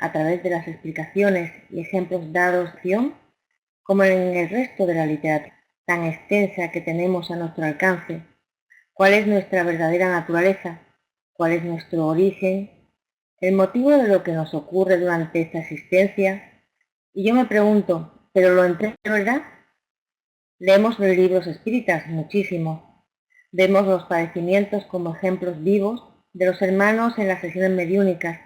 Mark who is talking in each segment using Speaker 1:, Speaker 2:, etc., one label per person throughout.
Speaker 1: A través de las explicaciones y ejemplos dados, como en el resto de la literatura tan extensa que tenemos a nuestro alcance, cuál es nuestra verdadera naturaleza, cuál es nuestro origen, el motivo de lo que nos ocurre durante esta existencia. Y yo me pregunto, ¿pero lo entiendo, verdad? Leemos los libros espíritas muchísimo. Vemos los padecimientos como ejemplos vivos de los hermanos en las sesiones mediúnicas.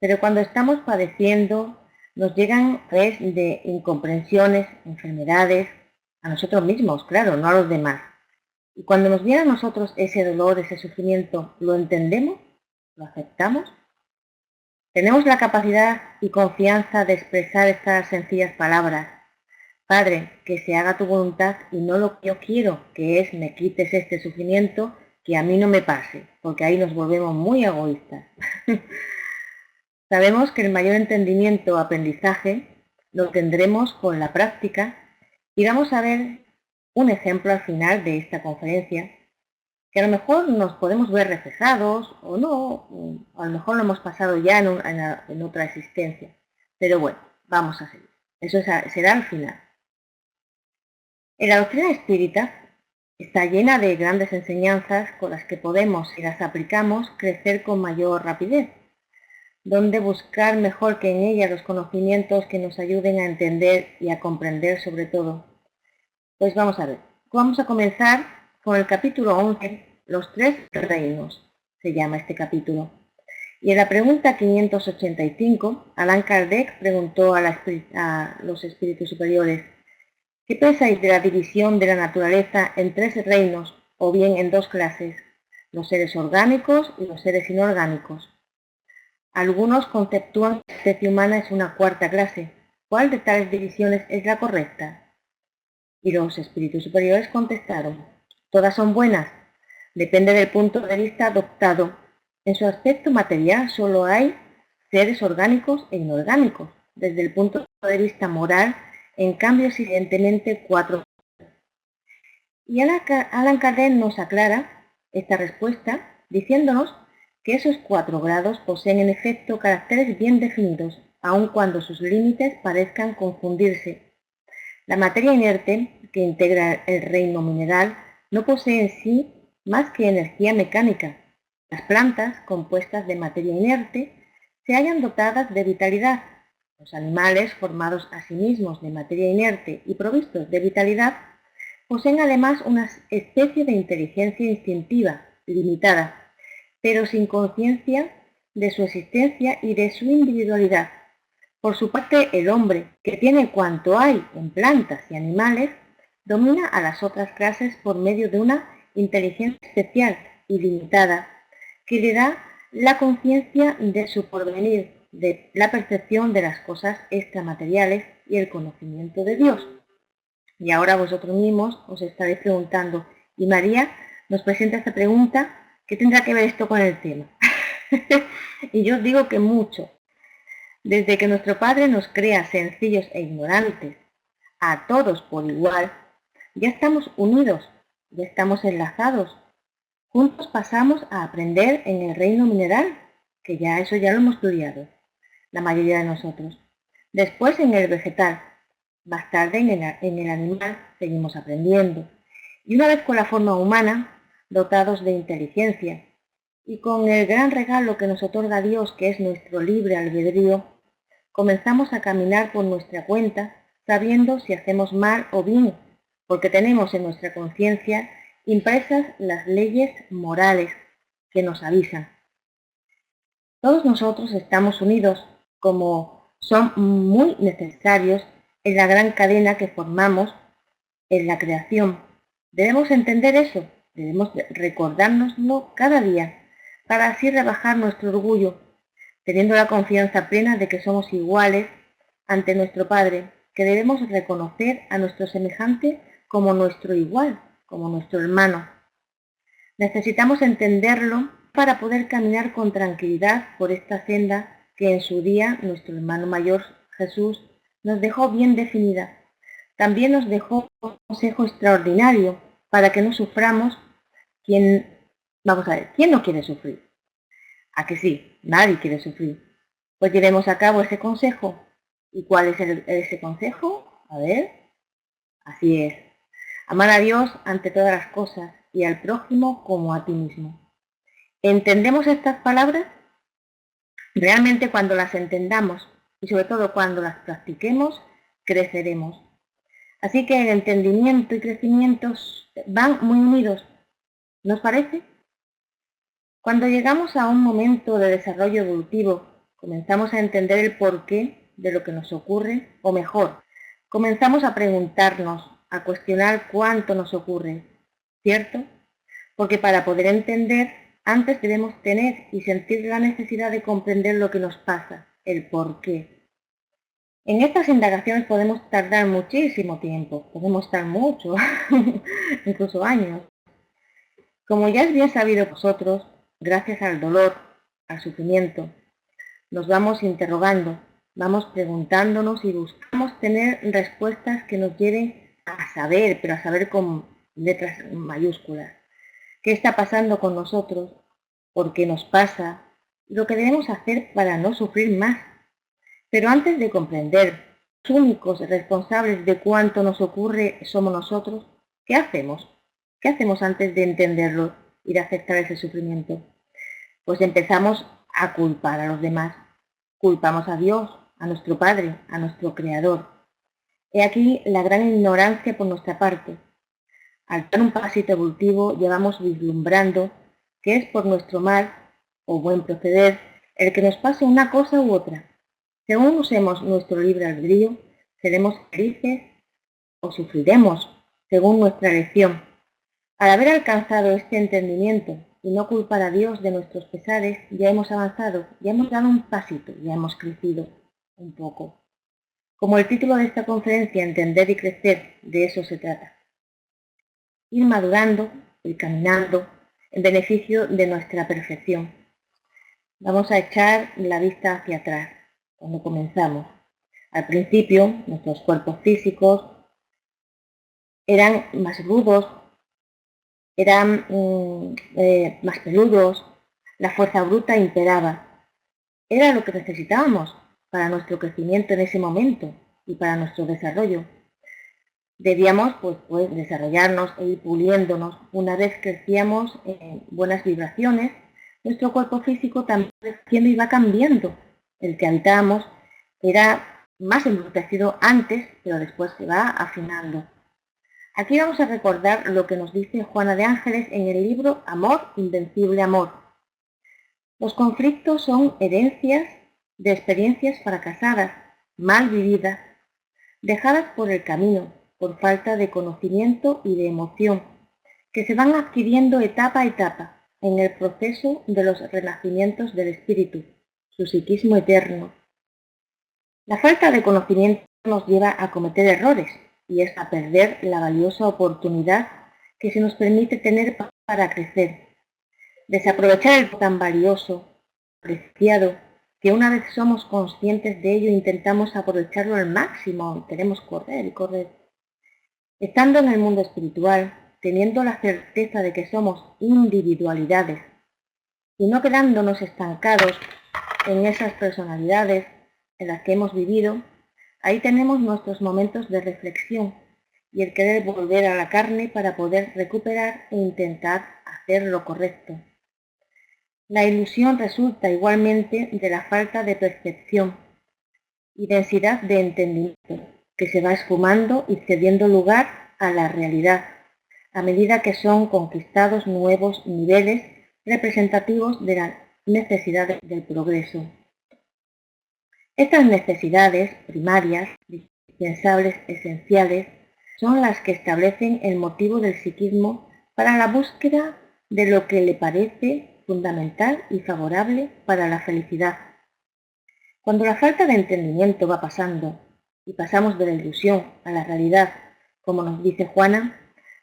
Speaker 1: Pero cuando estamos padeciendo, nos llegan a través de incomprensiones, enfermedades, a nosotros mismos, claro, no a los demás. Y cuando nos viene a nosotros ese dolor, ese sufrimiento, ¿lo entendemos? ¿Lo aceptamos? Tenemos la capacidad y confianza de expresar estas sencillas palabras. Padre, que se haga tu voluntad y no lo que yo quiero, que es me quites este sufrimiento, que a mí no me pase, porque ahí nos volvemos muy egoístas. Sabemos que el mayor entendimiento o aprendizaje lo tendremos con la práctica y vamos a ver un ejemplo al final de esta conferencia, que a lo mejor nos podemos ver reflejados o no, a lo mejor lo hemos pasado ya en otra existencia. Pero bueno, vamos a seguir. Eso será al final. En la doctrina espírita está llena de grandes enseñanzas con las que podemos, si las aplicamos, crecer con mayor rapidez. Donde buscar mejor que en ella los conocimientos que nos ayuden a entender y a comprender sobre todo. Pues vamos a ver. Vamos a comenzar con el capítulo 11, los tres reinos, se llama este capítulo. Y en la pregunta 585, Allan Kardec preguntó a los espíritus superiores, ¿qué pensáis de la división de la naturaleza en tres reinos o bien en dos clases, los seres orgánicos y los seres inorgánicos? Algunos conceptúan que la especie humana es una cuarta clase. ¿Cuál de tales divisiones es la correcta? Y los espíritus superiores contestaron, todas son buenas, depende del punto de vista adoptado. En su aspecto material solo hay seres orgánicos e inorgánicos. Desde el punto de vista moral, en cambio, es evidentemente cuatro. Y Allan Kardec nos aclara esta respuesta diciéndonos que esos 4 grados poseen en efecto caracteres bien definidos, aun cuando sus límites parezcan confundirse. La materia inerte, que integra el reino mineral, no posee en sí más que energía mecánica. Las plantas, compuestas de materia inerte, se hallan dotadas de vitalidad. Los animales, formados a sí mismos de materia inerte y provistos de vitalidad, poseen además una especie de inteligencia instintiva, limitada, pero sin conciencia de su existencia y de su individualidad. Por su parte, el hombre, que tiene cuanto hay en plantas y animales, domina a las otras clases por medio de una inteligencia especial y limitada, que le da la conciencia de su porvenir, de la percepción de las cosas extramateriales y el conocimiento de Dios. Y ahora vosotros mismos os estaréis preguntando, y María nos presenta esta pregunta, ¿qué tendrá que ver esto con el tema? Y yo os digo que mucho. Desde que nuestro Padre nos crea sencillos e ignorantes, a todos por igual, ya estamos unidos, ya estamos enlazados. Juntos pasamos a aprender en el reino mineral, que eso ya lo hemos estudiado, la mayoría de nosotros. Después en el vegetal, más tarde en el animal seguimos aprendiendo. Y una vez con la forma humana, dotados de inteligencia, Y con el gran regalo que nos otorga Dios, que es nuestro libre albedrío, comenzamos a caminar por nuestra cuenta, sabiendo si hacemos mal o bien, porque tenemos en nuestra conciencia impresas las leyes morales que nos avisan. Todos nosotros estamos unidos, como son muy necesarios en la gran cadena que formamos en la creación. Debemos entender eso, debemos recordárnoslo cada día, para así rebajar nuestro orgullo, teniendo la confianza plena de que somos iguales ante nuestro Padre, que debemos reconocer a nuestro semejante como nuestro igual, como nuestro hermano. Necesitamos entenderlo para poder caminar con tranquilidad por esta senda que en su día nuestro hermano mayor Jesús nos dejó bien definida. También nos dejó un consejo extraordinario para que no suframos. Vamos a ver, ¿quién no quiere sufrir? ¿A que sí? Nadie quiere sufrir. Pues llevemos a cabo ese consejo. ¿Y cuál es ese consejo? A ver, así es. Amar a Dios ante todas las cosas y al prójimo como a ti mismo. ¿Entendemos estas palabras? Realmente cuando las entendamos y sobre todo cuando las practiquemos, creceremos. Así que el entendimiento y crecimiento van muy unidos. ¿Nos parece? Cuando llegamos a un momento de desarrollo evolutivo, comenzamos a entender el porqué de lo que nos ocurre, o mejor, comenzamos a preguntarnos, a cuestionar cuánto nos ocurre, ¿cierto? Porque para poder entender, antes debemos tener y sentir la necesidad de comprender lo que nos pasa, el porqué. En estas indagaciones podemos tardar muchísimo tiempo, podemos estar mucho, incluso años. Como ya es bien sabido vosotros, gracias al dolor, al sufrimiento, nos vamos interrogando, vamos preguntándonos y buscamos tener respuestas que nos lleven a saber, pero a saber con letras mayúsculas, qué está pasando con nosotros, por qué nos pasa, lo que debemos hacer para no sufrir más. Pero antes de comprender, los únicos responsables de cuánto nos ocurre somos nosotros, ¿qué hacemos? ¿Qué hacemos antes de entenderlo y de aceptar ese sufrimiento? Pues empezamos a culpar a los demás. Culpamos a Dios, a nuestro Padre, a nuestro Creador. He aquí la gran ignorancia por nuestra parte. Al dar un pasito evolutivo llevamos vislumbrando que es por nuestro mal o buen proceder el que nos pase una cosa u otra. Según usemos nuestro libre albedrío, seremos felices o sufriremos según nuestra elección. Al haber alcanzado este entendimiento y no culpar a Dios de nuestros pesares, ya hemos avanzado, ya hemos dado un pasito, ya hemos crecido un poco. Como el título de esta conferencia, Entender y Crecer, de eso se trata. Ir madurando, ir caminando, en beneficio de nuestra perfección. Vamos a echar la vista hacia atrás, cuando comenzamos. Al principio, nuestros cuerpos físicos eran más rudos, eran más peludos, la fuerza bruta imperaba. Era lo que necesitábamos para nuestro crecimiento en ese momento y para nuestro desarrollo. Debíamos pues desarrollarnos e ir puliéndonos. Una vez crecíamos en buenas vibraciones, nuestro cuerpo físico también iba cambiando. El que habitábamos era más embrutecido antes, pero después se va afinando. Aquí vamos a recordar lo que nos dice Juana de Ángeles en el libro Amor, Invencible Amor. Los conflictos son herencias de experiencias fracasadas, mal vividas, dejadas por el camino, por falta de conocimiento y de emoción, que se van adquiriendo etapa a etapa en el proceso de los renacimientos del espíritu, su psiquismo eterno. La falta de conocimiento nos lleva a cometer errores, y es a perder la valiosa oportunidad que se nos permite tener para crecer. Desaprovechar el tan valioso, preciado, que una vez somos conscientes de ello intentamos aprovecharlo al máximo, queremos correr y correr. Estando en el mundo espiritual, teniendo la certeza de que somos individualidades y no quedándonos estancados en esas personalidades en las que hemos vivido, ahí tenemos nuestros momentos de reflexión y el querer volver a la carne para poder recuperar e intentar hacer lo correcto. La ilusión resulta igualmente de la falta de percepción y densidad de entendimiento, que se va esfumando y cediendo lugar a la realidad, a medida que son conquistados nuevos niveles representativos de las necesidades del progreso. Estas necesidades primarias, indispensables, esenciales, son las que establecen el motivo del psiquismo para la búsqueda de lo que le parece fundamental y favorable para la felicidad. Cuando la falta de entendimiento va pasando y pasamos de la ilusión a la realidad, como nos dice Juana,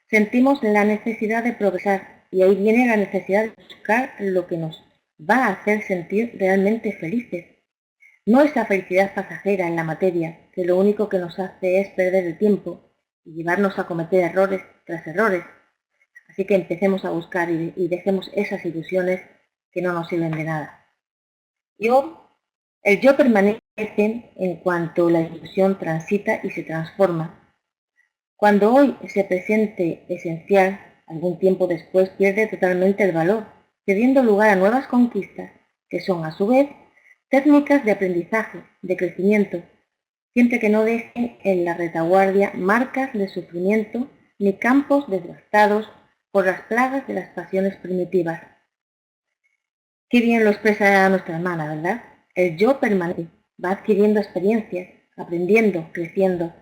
Speaker 1: sentimos la necesidad de progresar y ahí viene la necesidad de buscar lo que nos va a hacer sentir realmente felices. No esa felicidad pasajera en la materia, que lo único que nos hace es perder el tiempo y llevarnos a cometer errores tras errores. Así que empecemos a buscar y dejemos esas ilusiones que no nos sirven de nada. El yo permanece en cuanto la ilusión transita y se transforma. Cuando hoy ese presente esencial, algún tiempo después pierde totalmente el valor, cediendo lugar a nuevas conquistas, que son a su vez técnicas de aprendizaje, de crecimiento, siempre que no dejen en la retaguardia marcas de sufrimiento ni campos desgastados por las plagas de las pasiones primitivas. Qué bien lo expresa nuestra hermana, ¿verdad? El yo permanece, va adquiriendo experiencias, aprendiendo, creciendo.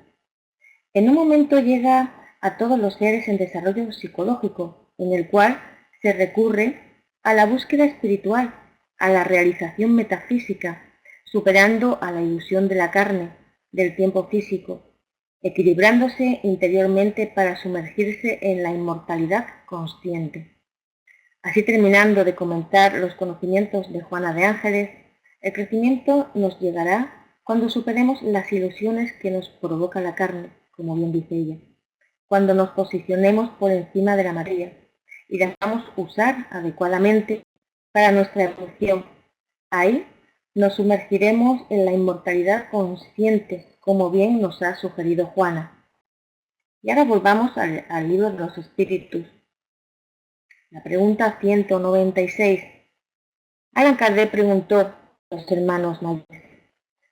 Speaker 1: En un momento llega a todos los seres en desarrollo psicológico, en el cual se recurre a la búsqueda espiritual, a la realización metafísica, superando a la ilusión de la carne, del tiempo físico, equilibrándose interiormente para sumergirse en la inmortalidad consciente. Así, terminando de comentar los conocimientos de Juana de Ángeles, el crecimiento nos llegará cuando superemos las ilusiones que nos provoca la carne, como bien dice ella, cuando nos posicionemos por encima de la materia y dejamos usar adecuadamente para nuestra evolución. Ahí nos sumergiremos en la inmortalidad consciente, como bien nos ha sugerido Juana. Y ahora volvamos al libro de los espíritus. La pregunta 196. Allan Kardec preguntó a los hermanos mayores: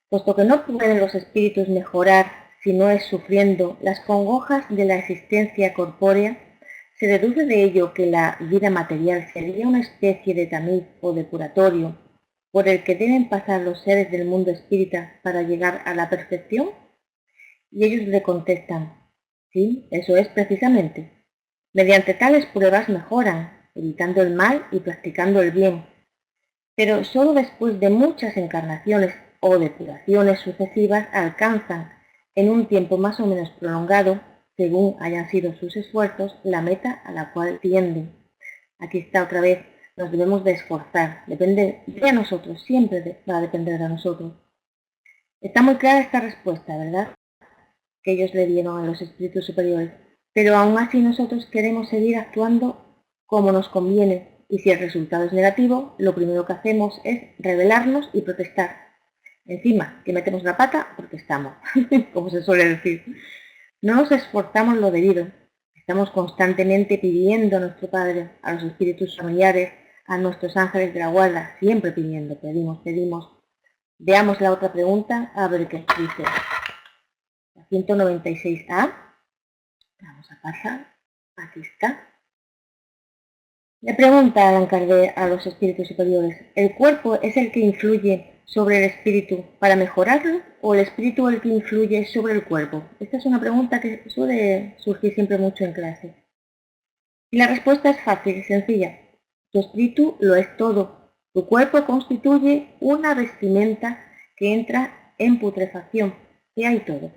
Speaker 1: puesto que no pueden los espíritus mejorar si no es sufriendo las congojas de la existencia corpórea, ¿se deduce de ello que la vida material sería una especie de tamiz o depuratorio por el que deben pasar los seres del mundo espírita para llegar a la perfección? Y ellos le contestan: sí, eso es precisamente. Mediante tales pruebas mejoran, evitando el mal y practicando el bien. Pero solo después de muchas encarnaciones o depuraciones sucesivas alcanzan, en un tiempo más o menos prolongado, según hayan sido sus esfuerzos, la meta a la cual tienden. Aquí está otra vez, nos debemos de esforzar, depende de nosotros, siempre va a depender de nosotros. Está muy clara esta respuesta, ¿verdad?, que ellos le dieron a los espíritus superiores, pero aún así nosotros queremos seguir actuando como nos conviene, y si el resultado es negativo, lo primero que hacemos es rebelarnos y protestar. Encima, que metemos la pata, protestamos, como se suele decir. No nos esforzamos lo debido, estamos constantemente pidiendo a nuestro Padre, a los espíritus familiares, a nuestros ángeles de la guarda, siempre pidiendo, pedimos. Veamos la otra pregunta, a ver qué dice. La 196A. Vamos a pasar. Aquí está. Le pregunta Allan Kardec a los espíritus superiores: ¿el cuerpo es el que influye sobre el espíritu para mejorarlo o el espíritu el que influye sobre el cuerpo? Esta es una pregunta que suele surgir siempre mucho en clase. Y la respuesta es fácil y sencilla. Tu espíritu lo es todo. Tu cuerpo constituye una vestimenta que entra en putrefacción. Y hay todo.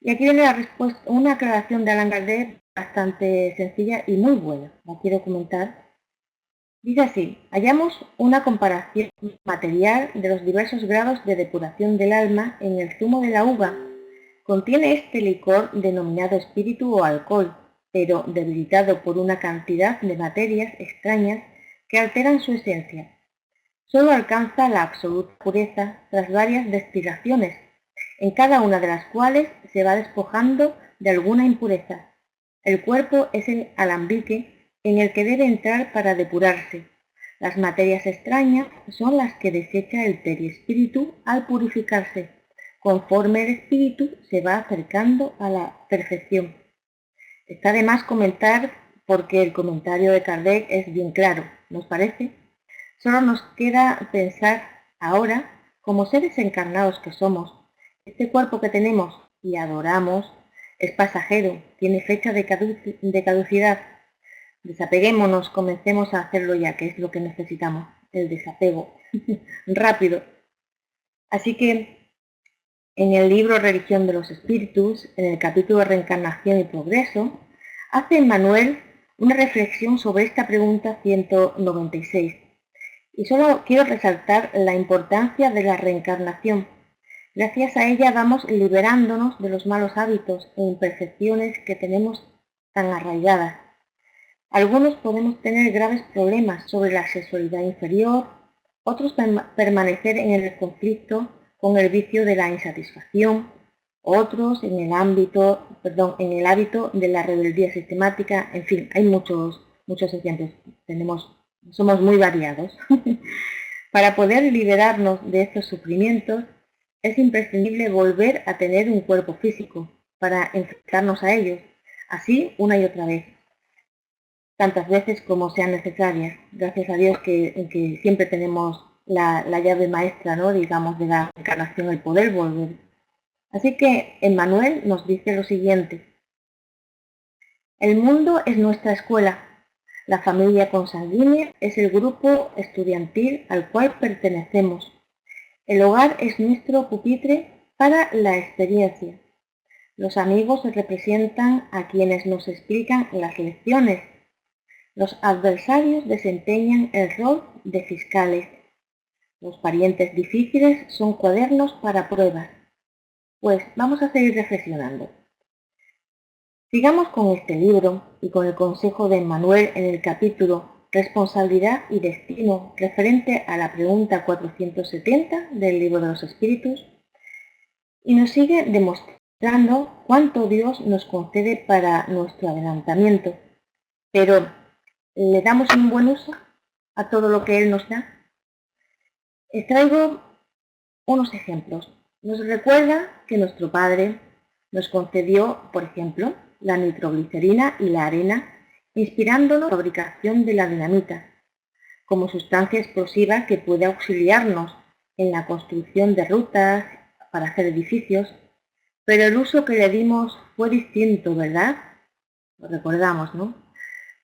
Speaker 1: Y aquí viene la respuesta, una aclaración de Allan Kardec bastante sencilla y muy buena. La quiero comentar. Dice así: hallamos una comparación material de los diversos grados de depuración del alma en el zumo de la uva. Contiene este licor denominado espíritu o alcohol, pero debilitado por una cantidad de materias extrañas que alteran su esencia. Solo alcanza la absoluta pureza tras varias destilaciones, en cada una de las cuales se va despojando de alguna impureza. El cuerpo es el alambique en el que debe entrar para depurarse. Las materias extrañas son las que desecha el perispíritu al purificarse, conforme el espíritu se va acercando a la perfección. Está de más comentar porque el comentario de Kardec es bien claro, ¿nos parece? Solo nos queda pensar ahora, como seres encarnados que somos, este cuerpo que tenemos y adoramos es pasajero, tiene fecha de caducidad. Desapeguémonos, comencemos a hacerlo ya, que es lo que necesitamos, el desapego, rápido. Así que en el libro Religión de los Espíritus, en el capítulo Reencarnación y Progreso, hace Emmanuel una reflexión sobre esta pregunta 196. Y solo quiero resaltar la importancia de la reencarnación. Gracias a ella vamos liberándonos de los malos hábitos e imperfecciones que tenemos tan arraigadas. Algunos podemos tener graves problemas sobre la sexualidad inferior, otros permanecer en el conflicto con el vicio de la insatisfacción, otros en el hábito de la rebeldía sistemática. En fin, hay muchos ejemplos. Somos muy variados. Para poder liberarnos de estos sufrimientos, es imprescindible volver a tener un cuerpo físico para enfrentarnos a ellos, así una y otra vez, tantas veces como sean necesarias. Gracias a Dios que siempre tenemos la llave maestra, ¿no? Digamos, de la encarnación, el poder volver. Así que Emmanuel nos dice lo siguiente: el mundo es nuestra escuela. La familia consanguínea es el grupo estudiantil al cual pertenecemos. El hogar es nuestro pupitre para la experiencia. Los amigos representan a quienes nos explican las lecciones. Los adversarios desempeñan el rol de fiscales. Los parientes difíciles son cuadernos para pruebas. Pues vamos a seguir reflexionando. Sigamos con este libro y con el consejo de Emmanuel en el capítulo Responsabilidad y Destino, referente a la pregunta 470 del Libro de los Espíritus, y nos sigue demostrando cuánto Dios nos concede para nuestro adelantamiento. Pero, ¿le damos un buen uso a todo lo que Él nos da? Traigo unos ejemplos. Nos recuerda que nuestro Padre nos concedió, por ejemplo, la nitroglicerina y la arena, inspirándonos la fabricación de la dinamita, como sustancia explosiva que puede auxiliarnos en la construcción de rutas para hacer edificios, pero el uso que le dimos fue distinto, ¿verdad? Lo recordamos, ¿no?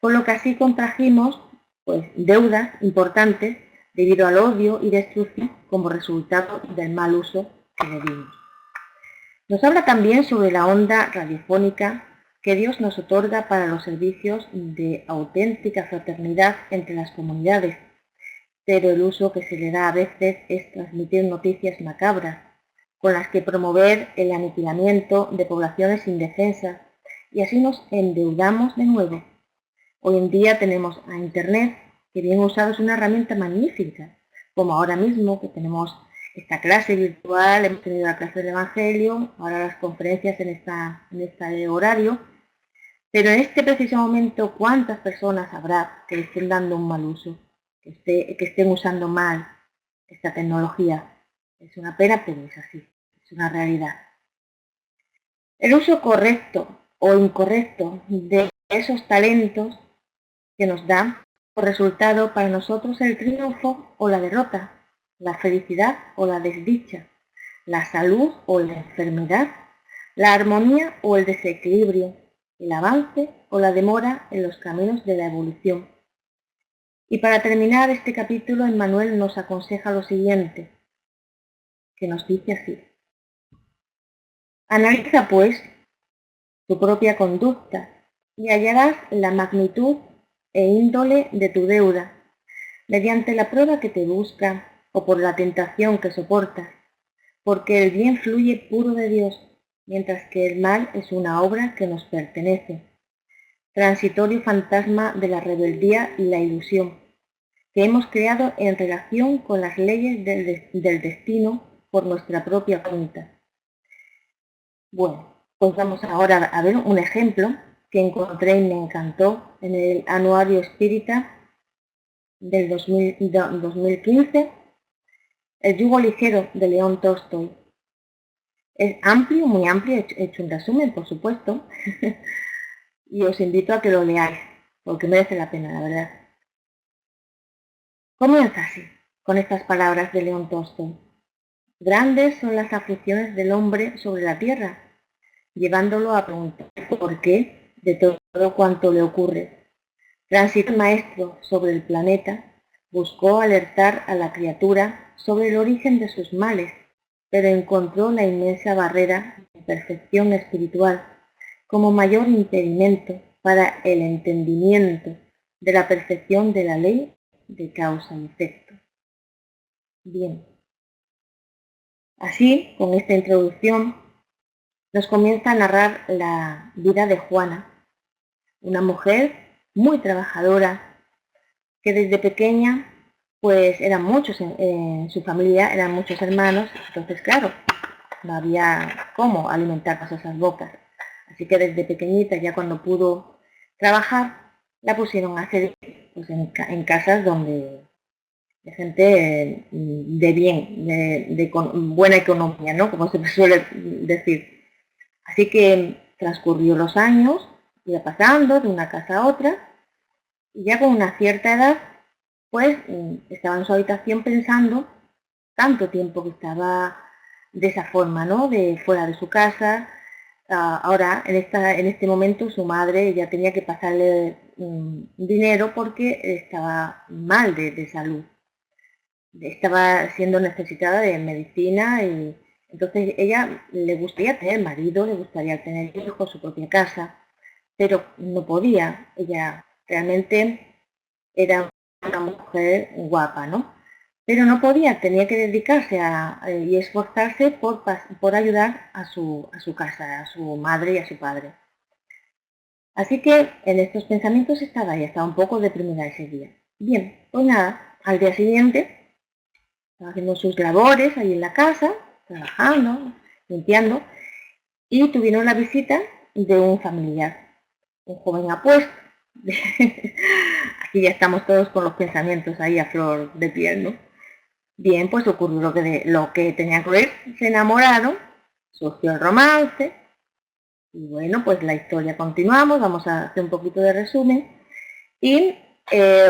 Speaker 1: Con lo que así contrajimos deudas importantes debido al odio y destrucción como resultado del mal uso que le dimos. Nos habla también sobre la onda radiofónica que Dios nos otorga para los servicios de auténtica fraternidad entre las comunidades, pero el uso que se le da a veces es transmitir noticias macabras, con las que promover el aniquilamiento de poblaciones indefensas, y así nos endeudamos de nuevo. Hoy en día tenemos a Internet, que bien usado es una herramienta magnífica, como ahora mismo que tenemos esta clase virtual, hemos tenido la clase del Evangelio, ahora las conferencias en este horario, pero en este preciso momento, ¿cuántas personas habrá que le estén dando un mal uso, que estén usando mal esta tecnología? Es una pena, pero es así, es una realidad. El uso correcto o incorrecto de esos talentos que nos da por resultado para nosotros el triunfo o la derrota, la felicidad o la desdicha, la salud o la enfermedad, la armonía o el desequilibrio, el avance o la demora en los caminos de la evolución. Y para terminar este capítulo, Emmanuel nos aconseja lo siguiente, que nos dice así: analiza pues tu propia conducta y hallarás la magnitud e índole de tu deuda, mediante la prueba que te busca o por la tentación que soportas, porque el bien fluye puro de Dios, mientras que el mal es una obra que nos pertenece, transitorio fantasma de la rebeldía y la ilusión, que hemos creado en relación con las leyes del destino por nuestra propia cuenta. Bueno, pues vamos ahora a ver un ejemplo que encontré y me encantó en el Anuario Espírita del 2015, El yugo ligero de León Tolstoy. Es amplio, muy amplio, he hecho un resumen, por supuesto, y os invito a que lo leáis, porque merece la pena, la verdad. Comienza así, con estas palabras de León Tolstoy. Grandes son las aflicciones del hombre sobre la tierra, llevándolo a preguntar por qué de todo cuanto le ocurre. Transitó el maestro sobre el planeta, buscó alertar a la criatura sobre el origen de sus males, pero encontró la inmensa barrera de perfección espiritual como mayor impedimento para el entendimiento de la perfección de la ley de causa y efecto. Bien, así, con esta introducción, nos comienza a narrar la vida de Juana, una mujer muy trabajadora que desde pequeña pues eran muchos en su familia, eran muchos hermanos, entonces claro, no había cómo alimentar a esas bocas. Así que desde pequeñita, ya cuando pudo trabajar, la pusieron a hacer pues, en casas donde de gente de bien, de buena economía, ¿no? Como se suele decir. Así que transcurrió los años, iba pasando de una casa a otra, y ya con una cierta edad, pues estaba en su habitación pensando tanto tiempo que estaba de esa forma, ¿no? De fuera de su casa. Ahora, en este momento, su madre ya tenía que pasarle dinero porque estaba mal de salud. Estaba siendo necesitada de medicina y entonces ella le gustaría tener marido, le gustaría tener hijos, su propia casa, pero no podía. Ella realmente era una mujer guapa, ¿no? Pero no podía, tenía que dedicarse y esforzarse por ayudar a su casa, a su madre y a su padre. Así que en estos pensamientos estaba ella, estaba un poco deprimida ese día. Bien, pues nada, al día siguiente estaba haciendo sus labores ahí en la casa, trabajando, limpiando, y tuvieron la visita de un familiar, un joven apuesto. Aquí ya estamos todos con los pensamientos ahí a flor de piel, ¿no? Bien, pues ocurrió lo que tenía que ocurrir, se enamoraron, surgió el romance, y bueno, pues la historia continuamos, vamos a hacer un poquito de resumen, y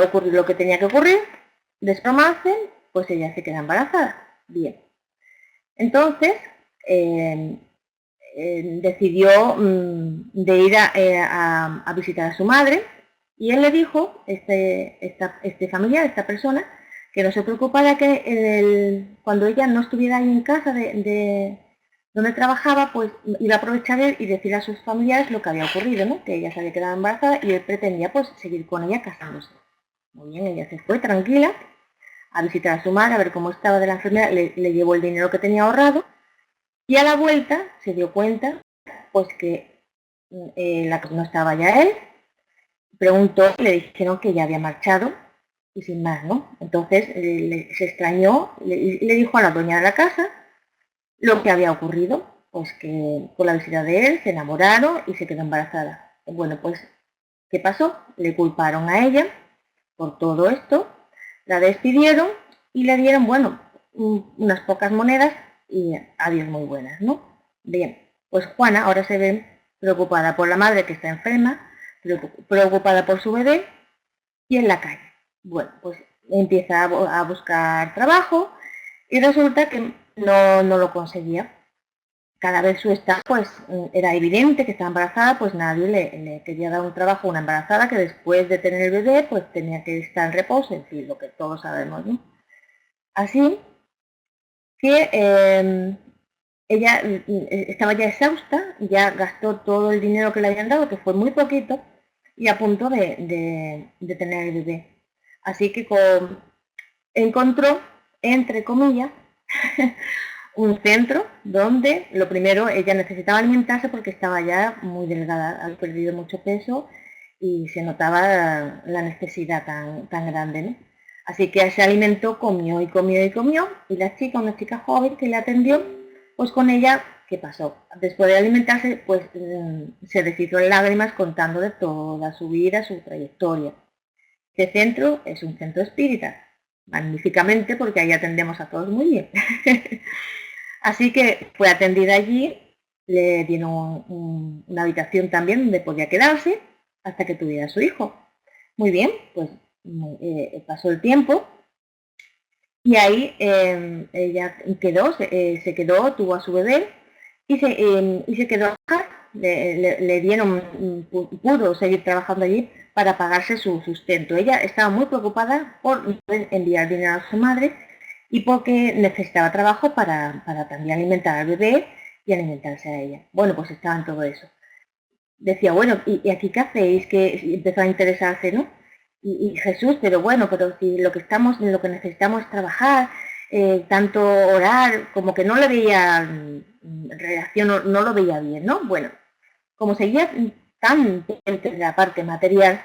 Speaker 1: ocurrió lo que tenía que ocurrir, desromance, pues ella se queda embarazada. Bien, entonces decidió de ir a visitar a su madre, y él le dijo, este familiar, esta persona, que no se preocupara que cuando ella no estuviera ahí en casa de donde trabajaba, pues iba a aprovechar él y decir a sus familiares lo que había ocurrido, ¿no? Que ella se había quedado embarazada y él pretendía pues seguir con ella casándose. Muy bien, ella se fue tranquila a visitar a su madre, a ver cómo estaba de la enfermedad, le llevó el dinero que tenía ahorrado y a la vuelta se dio cuenta pues que no estaba ya él, preguntó y le dijeron que ya había marchado y sin más, ¿no? Entonces se extrañó, le dijo a la dueña de la casa lo que había ocurrido, pues que por la visita de él se enamoraron y se quedó embarazada. Bueno, pues, ¿qué pasó? Le culparon a ella por todo esto, la despidieron y le dieron, bueno, unas pocas monedas y adiós muy buenas, ¿no? Bien, pues Juana ahora se ve preocupada por la madre que está enferma, preocupada por su bebé y en la calle. Bueno, pues empieza a buscar trabajo y resulta que no lo conseguía. Cada vez su estado pues era evidente que estaba embarazada, pues nadie le quería dar un trabajo a una embarazada que después de tener el bebé pues tenía que estar en reposo, en fin, lo que todos sabemos, ¿no? Así que ella estaba ya exhausta, ya gastó todo el dinero que le habían dado, que fue muy poquito, y a punto de tener el bebé. Así que encontró, entre comillas, un centro donde lo primero ella necesitaba alimentarse porque estaba ya muy delgada, había perdido mucho peso y se notaba la necesidad tan grande, ¿no? Así que se alimentó, comió y comió y comió, y la chica, una chica joven que le atendió, pues con ella, ¿qué pasó? Después de alimentarse, pues se deshizo en lágrimas contándole toda su vida, su trayectoria. Este centro es un centro espírita, magníficamente, porque ahí atendemos a todos muy bien. Así que fue atendida allí, le dieron una habitación también donde podía quedarse hasta que tuviera a su hijo. Muy bien, pues pasó el tiempo y ahí ella se quedó, tuvo a su bebé y se quedó a trabajar. Le dieron, pudo seguir trabajando allí para pagarse su sustento. Ella estaba muy preocupada por no poder enviar dinero a su madre y porque necesitaba trabajo para también alimentar al bebé y alimentarse a ella. Bueno, pues estaba en todo eso. Decía, bueno, ¿y aquí qué hacéis? Que empezó a interesarse, ¿no? Y Jesús, pero bueno, pero si lo que necesitamos es trabajar, tanto orar, como que no le veía relación, no lo veía bien, ¿no? Bueno, como seguía tan entre la parte material,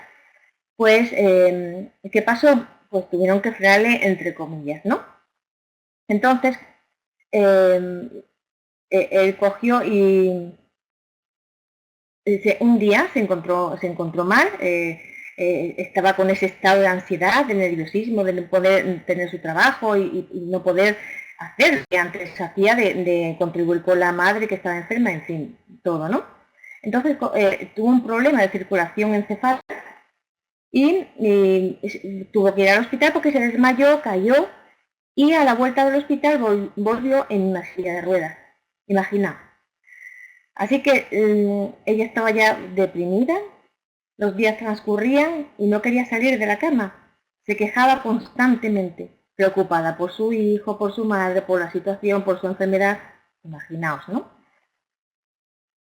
Speaker 1: pues, ¿qué pasó? Pues tuvieron que frenarle entre comillas, ¿no? Entonces, él cogió y un día se encontró mal, estaba con ese estado de ansiedad, de nerviosismo, de no poder tener su trabajo y no poder hacer lo que antes hacía de contribuir con la madre que estaba enferma, en fin, todo, ¿no? Entonces tuvo un problema de circulación encefálica y tuvo que ir al hospital porque se desmayó, cayó y a la vuelta del hospital volvió en una silla de ruedas. Imagina. Así que ella estaba ya deprimida, los días transcurrían y no quería salir de la cama. Se quejaba constantemente, preocupada por su hijo, por su madre, por la situación, por su enfermedad. Imaginaos, ¿no?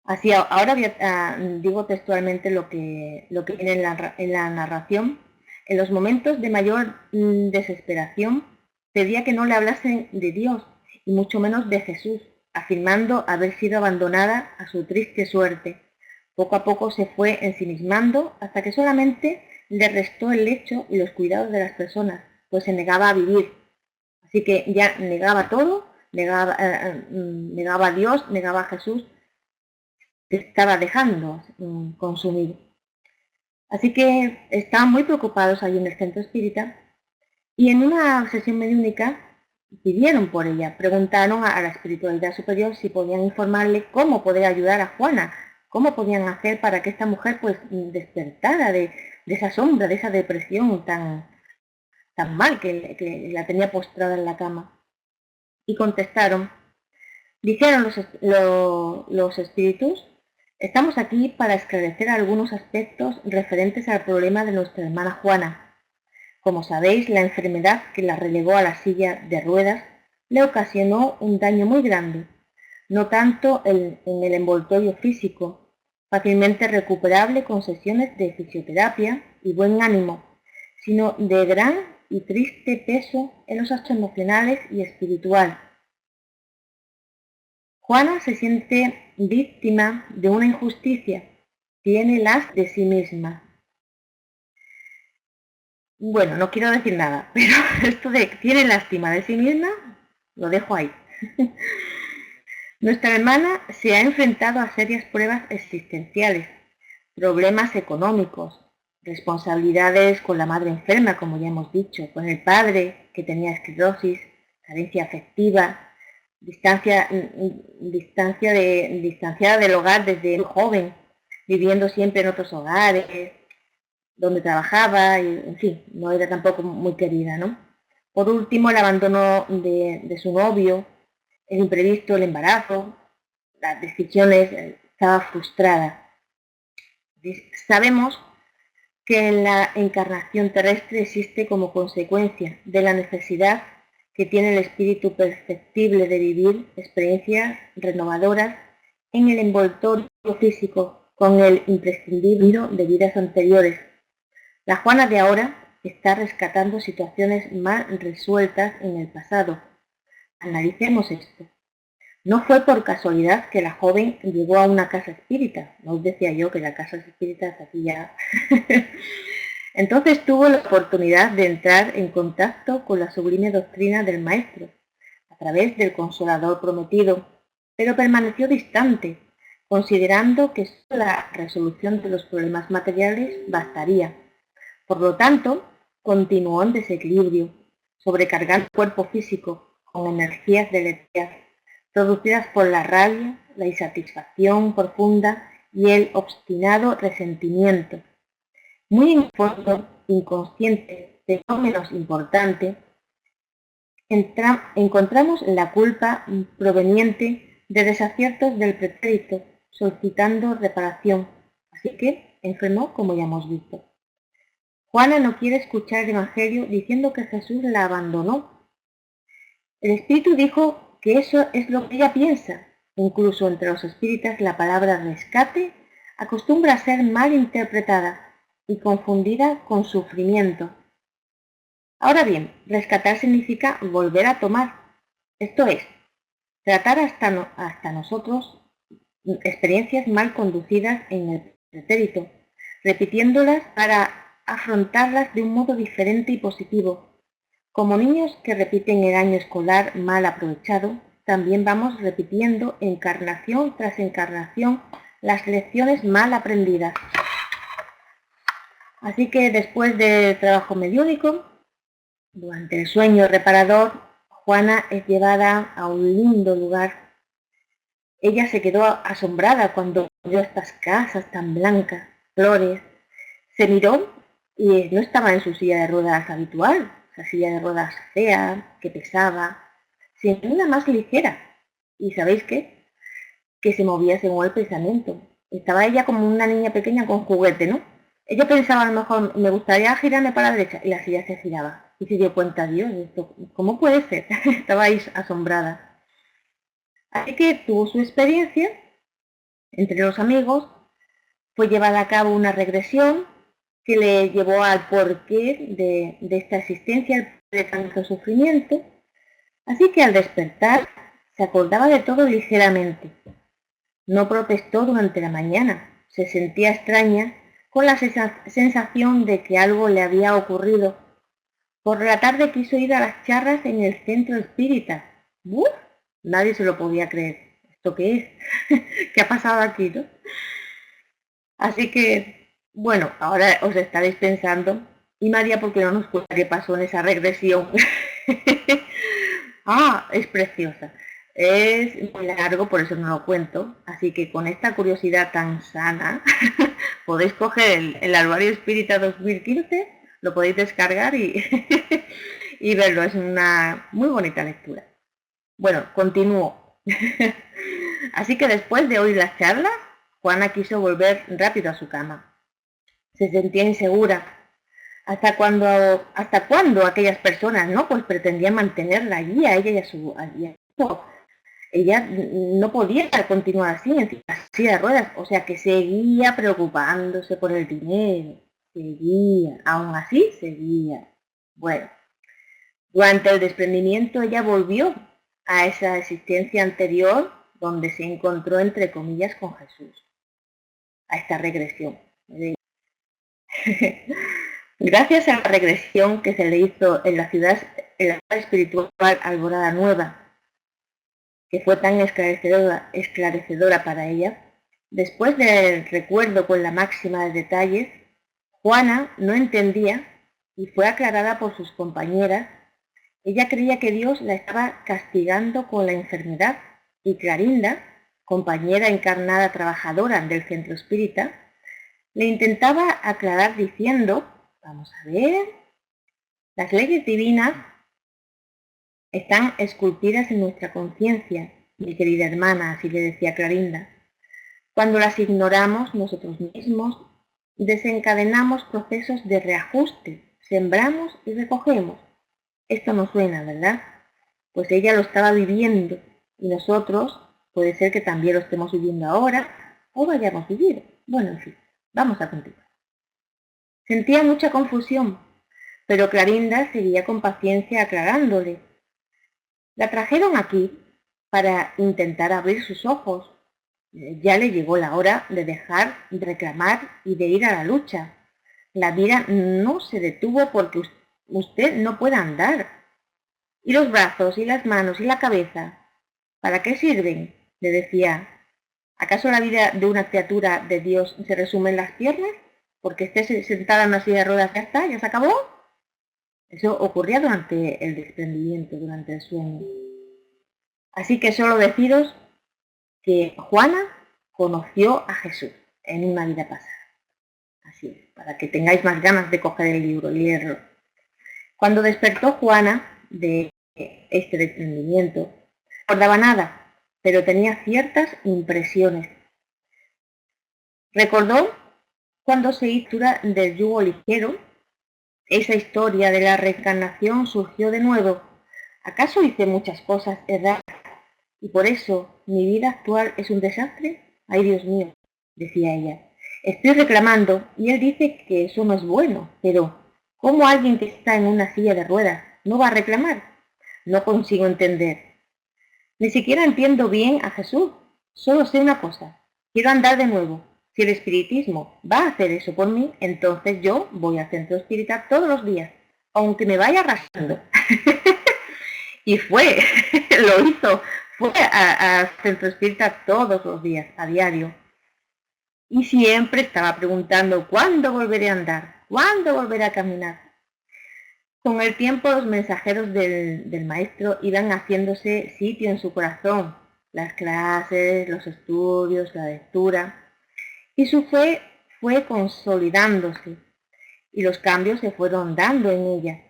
Speaker 1: Así, ahora digo textualmente lo que viene en la narración. En los momentos de mayor desesperación, pedía que no le hablasen de Dios y mucho menos de Jesús, afirmando haber sido abandonada a su triste suerte. Poco a poco se fue ensimismando hasta que solamente le restó el lecho y los cuidados de las personas, pues se negaba a vivir. Así que ya negaba todo, negaba a Dios, negaba a Jesús, se estaba dejando consumir. Así que estaban muy preocupados allí en el centro espírita y en una sesión mediúnica pidieron por ella, preguntaron a la espiritualidad superior si podían informarle cómo poder ayudar a Juana, cómo podían hacer para que esta mujer pues despertara de esa sombra, de esa depresión tan mal que la tenía postrada en la cama. Y contestaron, dijeron los espíritus, estamos aquí para esclarecer algunos aspectos referentes al problema de nuestra hermana Juana. Como sabéis, la enfermedad que la relegó a la silla de ruedas le ocasionó un daño muy grande, no tanto en el envoltorio físico, fácilmente recuperable con sesiones de fisioterapia y buen ánimo, sino de gran y triste peso en los actos emocionales y espiritual. Juana se siente víctima de una injusticia, tiene las de sí misma. Bueno, no quiero decir nada, pero esto de tiene lástima de sí misma, lo dejo ahí. Nuestra hermana se ha enfrentado a serias pruebas existenciales, problemas económicos, responsabilidades con la madre enferma, como ya hemos dicho, con el padre que tenía esclerosis, carencia afectiva, distanciada del hogar desde joven, viviendo siempre en otros hogares, donde trabajaba, y, en fin, no era tampoco muy querida, ¿no? Por último, el abandono de su novio, el imprevisto, el embarazo, las decisiones, estaba frustrada. Sabemos que en la encarnación terrestre existe como consecuencia de la necesidad que tiene el espíritu perceptible de vivir experiencias renovadoras en el envoltorio físico con el imprescindible de vidas anteriores. La Juana de ahora está rescatando situaciones mal resueltas en el pasado. Analicemos esto. No fue por casualidad que la joven llegó a una casa espírita. No os decía yo que la casa espírita se hacía. Entonces tuvo la oportunidad de entrar en contacto con la sublime doctrina del Maestro, a través del Consolador prometido, pero permaneció distante, considerando que solo la resolución de los problemas materiales bastaría. Por lo tanto, continuó en desequilibrio, sobrecargando el cuerpo físico con energías deleterias producidas por la rabia, la insatisfacción profunda y el obstinado resentimiento. Muy en el fondo inconsciente, pero no menos importante, encontramos la culpa proveniente de desaciertos del pretérito, solicitando reparación. Así que enfermó, como ya hemos visto. Juana no quiere escuchar el Evangelio diciendo que Jesús la abandonó. El Espíritu dijo que eso es lo que ella piensa. Incluso entre los espíritas la palabra rescate acostumbra a ser mal interpretada y confundida con sufrimiento. Ahora bien, rescatar significa volver a tomar. Esto es, tratar hasta nosotros experiencias mal conducidas en el pretérito, repitiéndolas para afrontarlas de un modo diferente y positivo. Como niños que repiten el año escolar mal aprovechado, también vamos repitiendo encarnación tras encarnación las lecciones mal aprendidas. Así que después del trabajo mediúnico, durante el sueño reparador, Juana es llevada a un lindo lugar. Ella se quedó asombrada cuando vio estas casas tan blancas, flores. Se miró y no estaba en su silla de ruedas habitual, esa silla de ruedas fea, que pesaba, sino una más ligera. ¿Y sabéis qué? Que se movía según el pensamiento. Estaba ella como una niña pequeña con juguete, ¿no? Ella pensaba, a lo mejor, me gustaría girarme para la derecha, y la silla se giraba. Y se dio cuenta, Dios, esto, ¿cómo puede ser? Estaba ahí asombrada. Así que tuvo su experiencia entre los amigos, fue llevada a cabo una regresión que le llevó al porqué de esta existencia, de tanto sufrimiento. Así que al despertar se acordaba de todo ligeramente. No protestó durante la mañana, se sentía extraña con la sensación de que algo le había ocurrido. Por la tarde quiso ir a las charlas en el centro espírita. ¡Buf! Nadie se lo podía creer. ¿Esto qué es? ¿Qué ha pasado aquí, no? Así que, bueno, ahora os estaréis pensando, ¿y María por qué no nos cuenta qué pasó en esa regresión? Es preciosa. Es muy largo, por eso no lo cuento. Así que con esta curiosidad tan sana, podéis coger el Anuario Espírita 2015, lo podéis descargar y, y verlo. Es una muy bonita lectura. Bueno, continúo. Así que después de oír las charlas, Juana quiso volver rápido a su cama. Se sentía insegura. ¿Hasta cuándo aquellas personas, no? Pues pretendían mantenerla allí, a ella y a su hijo. Ella no podía continuar así, en silla de ruedas, o sea que seguía preocupándose por el dinero, seguía, aún así seguía. Bueno, durante el desprendimiento ella volvió a esa existencia anterior donde se encontró entre comillas con Jesús, a esta regresión. Gracias a la regresión que se le hizo en la ciudad espiritual Alborada Nueva, que fue tan esclarecedora para ella, después del recuerdo con la máxima de detalles, Juana no entendía y fue aclarada por sus compañeras. Ella creía que Dios la estaba castigando con la enfermedad y Clarinda, compañera encarnada trabajadora del centro espírita, le intentaba aclarar diciendo, vamos a ver, las leyes divinas están esculpidas en nuestra conciencia, mi querida hermana, así le decía Clarinda. Cuando las ignoramos nosotros mismos, desencadenamos procesos de reajuste, sembramos y recogemos. Esto no suena, ¿verdad? Pues ella lo estaba viviendo y nosotros puede ser que también lo estemos viviendo ahora o vayamos vivido. Bueno, en fin, vamos a continuar. Sentía mucha confusión, pero Clarinda seguía con paciencia aclarándole. La trajeron aquí para intentar abrir sus ojos. Ya le llegó la hora de dejar de reclamar y de ir a la lucha. La vida no se detuvo porque usted no puede andar. ¿Y los brazos y las manos y la cabeza? ¿Para qué sirven? Le decía. ¿Acaso la vida de una criatura de Dios se resume en las piernas? Porque esté sentada en una silla de ruedas, ya está, ya se acabó. Eso ocurría durante el desprendimiento, durante el sueño. Así que solo deciros que Juana conoció a Jesús en una vida pasada. Así es, para que tengáis más ganas de coger el libro y leerlo. Cuando despertó Juana de este desprendimiento, no recordaba nada, pero tenía ciertas impresiones. Recordó cuando se hizo del yugo ligero, esa historia de la reencarnación surgió de nuevo. ¿Acaso hice muchas cosas erradas y por eso mi vida actual es un desastre? ¡Ay, Dios mío!, decía ella. Estoy reclamando y él dice que eso no es bueno, pero ¿cómo alguien que está en una silla de ruedas no va a reclamar? No consigo entender. Ni siquiera entiendo bien a Jesús. Solo sé una cosa. Quiero andar de nuevo. Si el espiritismo va a hacer eso por mí, entonces yo voy al centro espírita todos los días, aunque me vaya arrastrando. Y fue, lo hizo, fue al centro espírita todos los días, a diario. Y siempre estaba preguntando, ¿cuándo volveré a andar? ¿Cuándo volveré a caminar? Con el tiempo los mensajeros del maestro iban haciéndose sitio en su corazón, las clases, los estudios, la lectura, y su fe fue consolidándose y los cambios se fueron dando en ella,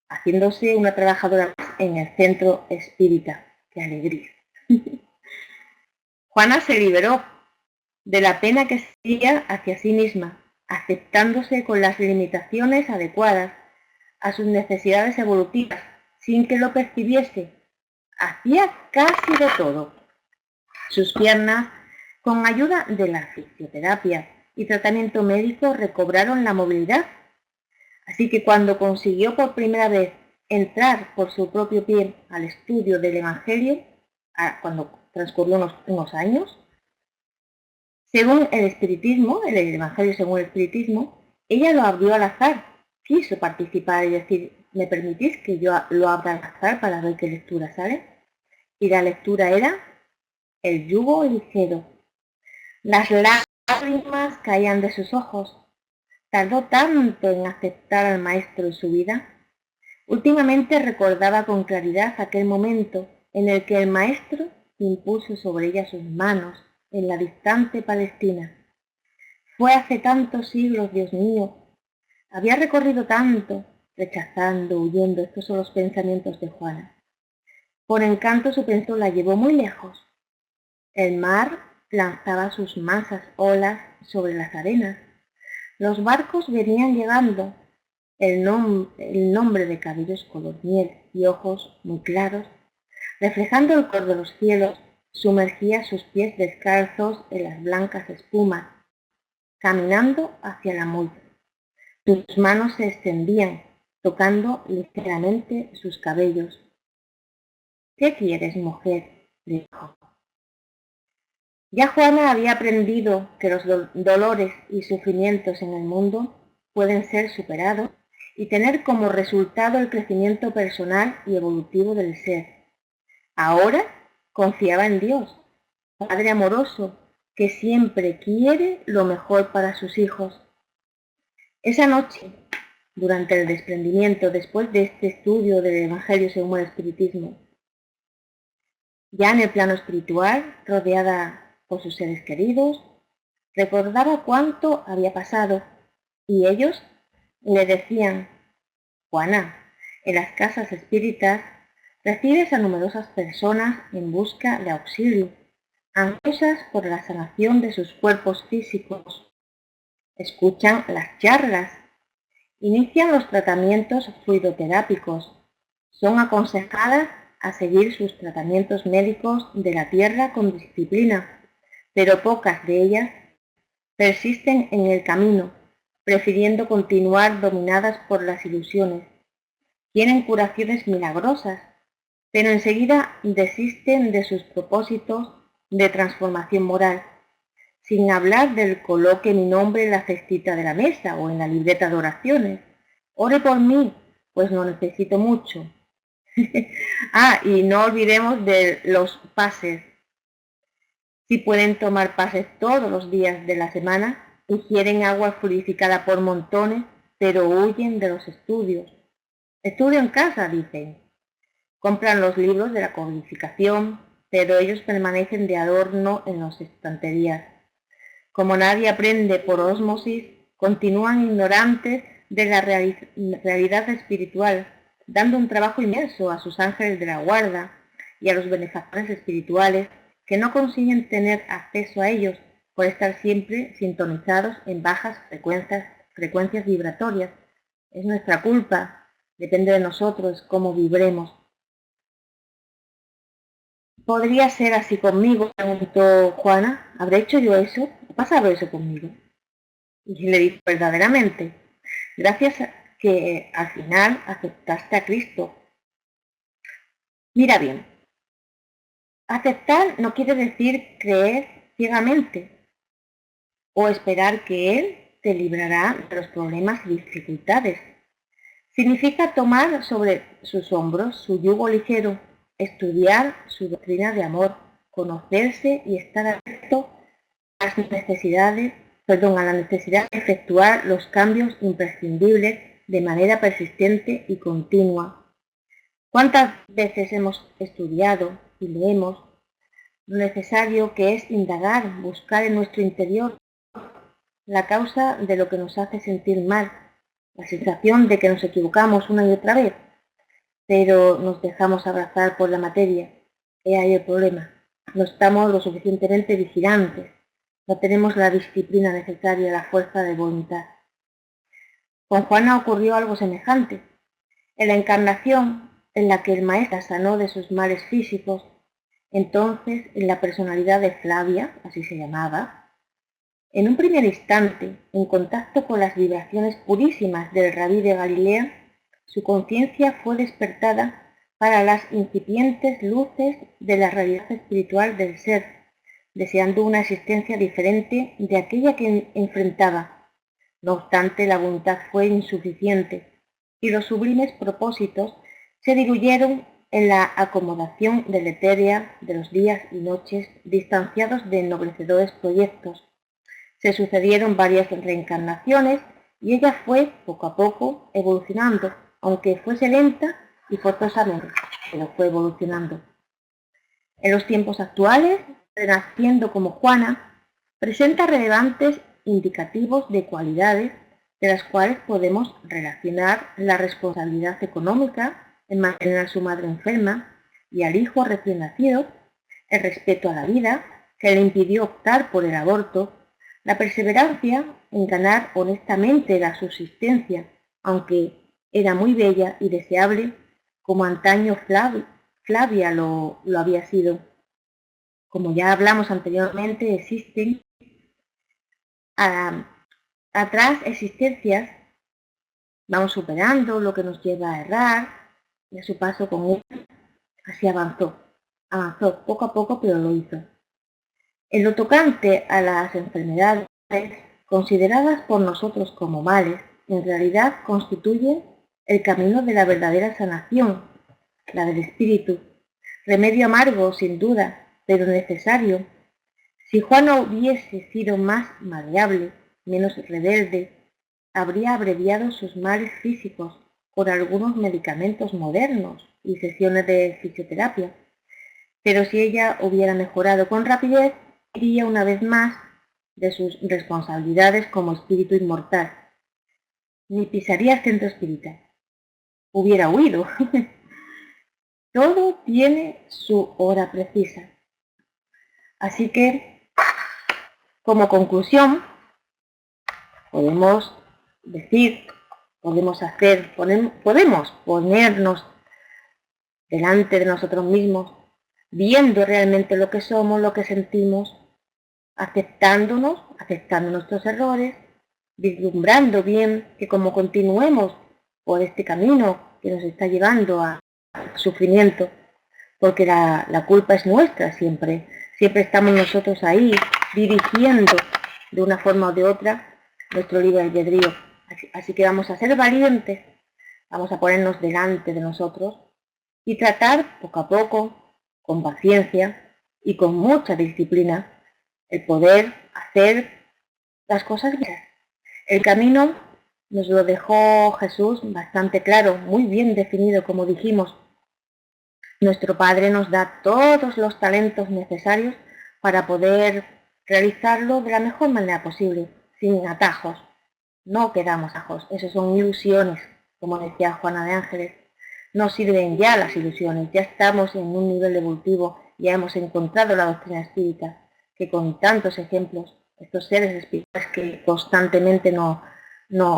Speaker 1: haciéndose una trabajadora más en el centro espírita. ¡Qué alegría! Juana se liberó de la pena que sentía hacia sí misma, aceptándose con las limitaciones adecuadas a sus necesidades evolutivas, sin que lo percibiese. Hacía casi de todo. Sus piernas, con ayuda de la fisioterapia y tratamiento médico, recobraron la movilidad. Así que cuando consiguió por primera vez entrar por su propio pie al estudio del Evangelio, cuando transcurrió unos años, según el espiritismo, el Evangelio según el espiritismo, ella lo abrió al azar, quiso participar y decir, ¿me permitís que yo lo abra al azar para ver qué lectura sale? Y la lectura era el yugo ligero. Las lágrimas caían de sus ojos. Tardó tanto en aceptar al maestro en su vida. Últimamente recordaba con claridad aquel momento en el que el maestro impuso sobre ella sus manos en la distante Palestina. Fue hace tantos siglos, Dios mío. Había recorrido tanto, rechazando, huyendo. Estos son los pensamientos de Juana. Por encanto su pensamiento la llevó muy lejos. El mar lanzaba sus mansas olas sobre las arenas. Los barcos venían llegando. El nombre de cabellos color miel y ojos muy claros, reflejando el color de los cielos, sumergía sus pies descalzos en las blancas espumas, caminando hacia la multa. Sus manos se extendían, tocando ligeramente sus cabellos. ¿Qué quieres, mujer?, le dijo. Ya Juana había aprendido que los dolores y sufrimientos en el mundo pueden ser superados y tener como resultado el crecimiento personal y evolutivo del ser. Ahora confiaba en Dios, Padre amoroso, que siempre quiere lo mejor para sus hijos. Esa noche, durante el desprendimiento, después de este estudio del Evangelio según el Espiritismo, ya en el plano espiritual, rodeada por sus seres queridos, recordaba cuánto había pasado y ellos le decían, Juana, en las casas espíritas recibes a numerosas personas en busca de auxilio, ansiosas por la sanación de sus cuerpos físicos. Escuchan las charlas, inician los tratamientos fluidoterápicos, son aconsejadas a seguir sus tratamientos médicos de la tierra con disciplina, pero pocas de ellas persisten en el camino, prefiriendo continuar dominadas por las ilusiones. Quieren curaciones milagrosas, pero enseguida desisten de sus propósitos de transformación moral, sin hablar del coloque mi nombre en la cestita de la mesa o en la libreta de oraciones. Ore por mí, pues no necesito mucho. Y no olvidemos de los pases. Si pueden tomar pases todos los días de la semana, ingieren agua purificada por montones, pero huyen de los estudios. Estudio en casa, dicen. Compran los libros de la codificación, pero ellos permanecen de adorno en las estanterías. Como nadie aprende por ósmosis, continúan ignorantes de la realidad espiritual, dando un trabajo inmenso a sus ángeles de la guarda y a los benefactores espirituales que no consiguen tener acceso a ellos por estar siempre sintonizados en bajas frecuencias vibratorias. Es nuestra culpa, depende de nosotros cómo vibremos. ¿Podría ser así conmigo?, preguntó Juana. ¿Habré hecho yo eso? ¿Ha pasado eso conmigo? Y le dijo, verdaderamente, gracias a que al final aceptaste a Cristo. Mira bien, aceptar no quiere decir creer ciegamente o esperar que Él te librará de los problemas y dificultades. Significa tomar sobre sus hombros su yugo ligero, estudiar su doctrina de amor, conocerse y estar atento a la necesidad de efectuar los cambios imprescindibles de manera persistente y continua. ¿Cuántas veces hemos estudiado y leemos lo necesario que es indagar, buscar en nuestro interior la causa de lo que nos hace sentir mal, la sensación de que nos equivocamos una y otra vez, pero nos dejamos abrazar por la materia? He ahí el problema. No estamos lo suficientemente vigilantes, no tenemos la disciplina necesaria, la fuerza de voluntad. Con Juana ocurrió algo semejante. En la encarnación en la que el maestro sanó de sus males físicos, entonces en la personalidad de Flavia, así se llamaba, en un primer instante, en contacto con las vibraciones purísimas del Rabí de Galilea, su conciencia fue despertada para las incipientes luces de la realidad espiritual del ser, deseando una existencia diferente de aquella que enfrentaba. No obstante, la voluntad fue insuficiente y los sublimes propósitos se diluyeron en la acomodación deletérea de los días y noches distanciados de ennoblecedores proyectos. Se sucedieron varias reencarnaciones y ella fue, poco a poco, evolucionando, aunque fuese lenta y forzosamente, pero fue evolucionando. En los tiempos actuales, renaciendo como Juana, presenta relevantes indicativos de cualidades de las cuales podemos relacionar la responsabilidad económica en mantener a su madre enferma y al hijo recién nacido, el respeto a la vida que le impidió optar por el aborto, la perseverancia en ganar honestamente la subsistencia, aunque era muy bella y deseable, como antaño Flavia lo había sido. Como ya hablamos anteriormente, existen atrás existencias, vamos superando lo que nos lleva a errar, y a su paso con él, así avanzó poco a poco, pero lo hizo. En lo tocante a las enfermedades, consideradas por nosotros como males, en realidad constituyen el camino de la verdadera sanación, la del espíritu. Remedio amargo, sin duda, pero necesario. Si Juana hubiese sido más maleable, menos rebelde, habría abreviado sus males físicos con algunos medicamentos modernos y sesiones de fisioterapia. Pero si ella hubiera mejorado con rapidez, iría una vez más de sus responsabilidades como espíritu inmortal. Ni pisaría el centro espírita. Hubiera huido. Todo tiene su hora precisa. Así que, como conclusión, podemos decir, podemos ponernos delante de nosotros mismos, viendo realmente lo que somos, lo que sentimos, aceptando nuestros errores, vislumbrando bien que como continuemos por este camino que nos está llevando al sufrimiento, porque la culpa es nuestra siempre estamos nosotros ahí dirigiendo de una forma o de otra nuestro libre albedrío. Así que vamos a ser valientes, vamos a ponernos delante de nosotros y tratar poco a poco, con paciencia y con mucha disciplina, el poder hacer las cosas bien. El camino Nos lo dejó Jesús bastante claro, muy bien definido, como dijimos. Nuestro Padre nos da todos los talentos necesarios para poder realizarlo de la mejor manera posible, sin atajos. No quedamos atajos, eso son ilusiones, como decía Juana de Ángeles. No sirven ya las ilusiones, ya estamos en un nivel evolutivo, ya hemos encontrado la doctrina espírita, que con tantos ejemplos, estos seres espirituales que constantemente no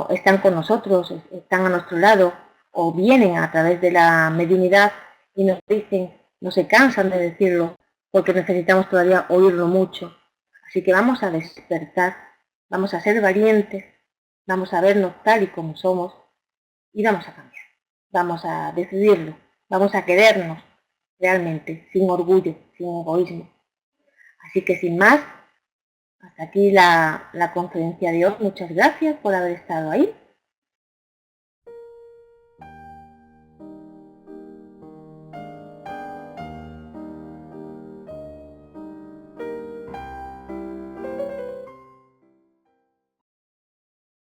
Speaker 1: están con nosotros, están a nuestro lado, o vienen a través de la mediunidad y nos dicen, no se cansan de decirlo, porque necesitamos todavía oírlo mucho. Así que vamos a despertar, vamos a ser valientes, vamos a vernos tal y como somos y vamos a cambiar. Vamos a decidirlo, vamos a querernos realmente, sin orgullo, sin egoísmo. Así que sin más, hasta aquí la conferencia de hoy. Muchas gracias por haber estado ahí.